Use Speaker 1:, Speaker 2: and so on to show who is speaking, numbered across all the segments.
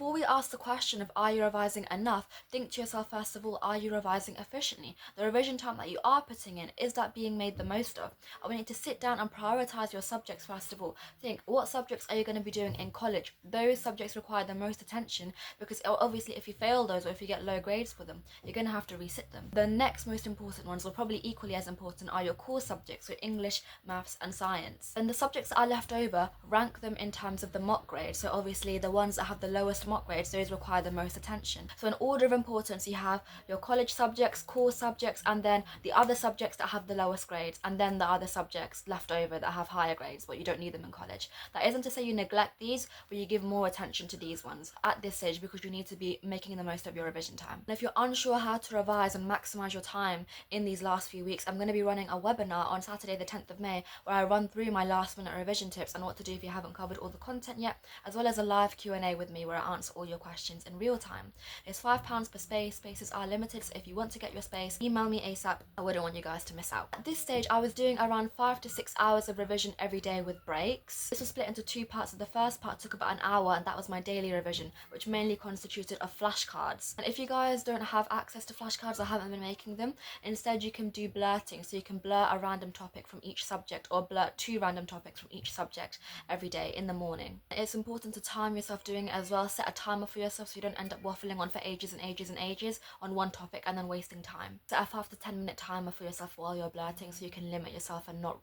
Speaker 1: before we ask the question of are you revising enough, think to yourself first of all, are you revising efficiently? The revision time that you are putting in, is that being made the most of? I want you to sit down and prioritize your subjects first of all. Think, what subjects are you going to be doing in college? Those subjects require the most attention, because obviously if you fail those or if you get low grades for them, you're going to have to resit them. The next most important ones, or probably equally as important, are your core subjects, so English, maths and science. And the subjects that are left over, rank them in terms of the mock grade. So obviously the ones that have the lowest mock grades, those require the most attention. So in order of importance, you have your college subjects, core subjects, and then the other subjects that have the lowest grades, and then the other subjects left over that have higher grades, but you don't need them in college. That isn't to say you neglect these, but you give more attention to these ones at this stage, because you need to be making the most of your revision time. And if you're unsure how to revise and maximize your time in these last few weeks, I'm going to be running a webinar on Saturday the 10th of May where I run through my last minute revision tips and what to do if you haven't covered all the content yet, as well as a live Q&A with me where I answer all your questions in real time. It's £5 per space. Spaces are limited, so if you want to get your space, email me ASAP. I wouldn't want you guys to miss out. At this stage, I was doing around 5 to 6 hours of revision every day with breaks. This was split into two parts. The first part took about an hour, and that was my daily revision, which mainly consisted of flashcards. And if you guys don't have access to flashcards or haven't been making them, instead you can do blurting, so you can blur a random topic from each subject, or blur 2 random topics from each subject every day in the morning. It's important to time yourself doing it as well. Set a timer for yourself so you don't end up waffling on for ages and ages and ages on one topic and then wasting time. Set a 5 to 10 minute timer for yourself while you're blurting so you can limit yourself and not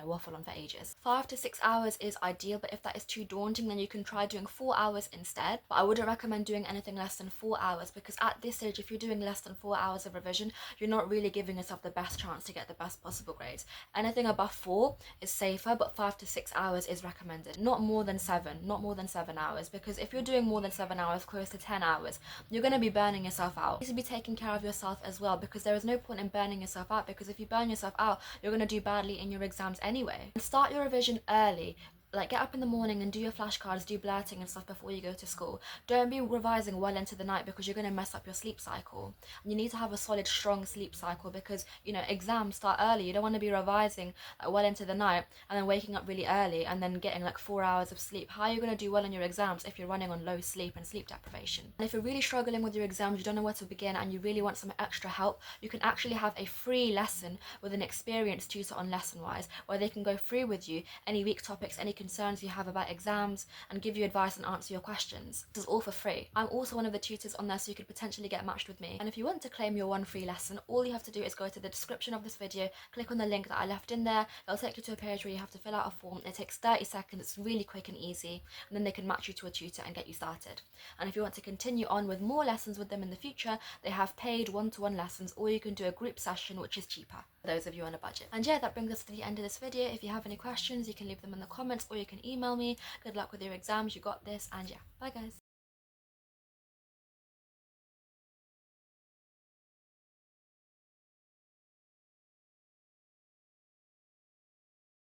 Speaker 1: waffle on for ages. 5 to 6 hours is ideal, but if that is too daunting, then you can try doing 4 hours instead. But I wouldn't recommend doing anything less than 4 hours, because at this stage, if you're doing less than 4 hours of revision, you're not really giving yourself the best chance to get the best possible grades. Anything above 4 is safer, but 5 to 6 hours is recommended. Not more than 7 hours, because if you're doing more than 7 hours, close to 10 hours, you're going to be burning yourself out. You need to be taking care of yourself as well, because there is no point in burning yourself out, because if you burn yourself out, you're going to do badly in your exams anyway. Start your revision early. Like, get up in the morning and do your flashcards, do blurting and stuff before you go to school. Don't be revising well into the night, because you're going to mess up your sleep cycle. And you need to have a solid, strong sleep cycle, because, exams start early. You don't want to be revising well into the night and then waking up really early and then getting like 4 hours of sleep. How are you going to do well in your exams if you're running on low sleep and sleep deprivation? And if you're really struggling with your exams, you don't know where to begin, and you really want some extra help, you can actually have a free lesson with an experienced tutor on LessonWise, where they can go through with you any weak topics, any concerns you have about exams, and give you advice and answer your questions. This is all for free. I'm also one of the tutors on there, so you could potentially get matched with me. And if you want to claim your one free lesson, all you have to do is go to the description of this video, click on the link that I left in there. It'll take you to a page where you have to fill out a form. It takes 30 seconds. It's really quick and easy, and then they can match you to a tutor and get you started. And if you want to continue on with more lessons with them in the future, they have paid one-to-one lessons, or you can do a group session, which is cheaper for those of you on a budget. And yeah, that brings us to the end of this video. If you have any questions, you can leave them in the comments, or you can email me. Good luck with your exams, you got this, and yeah, bye guys.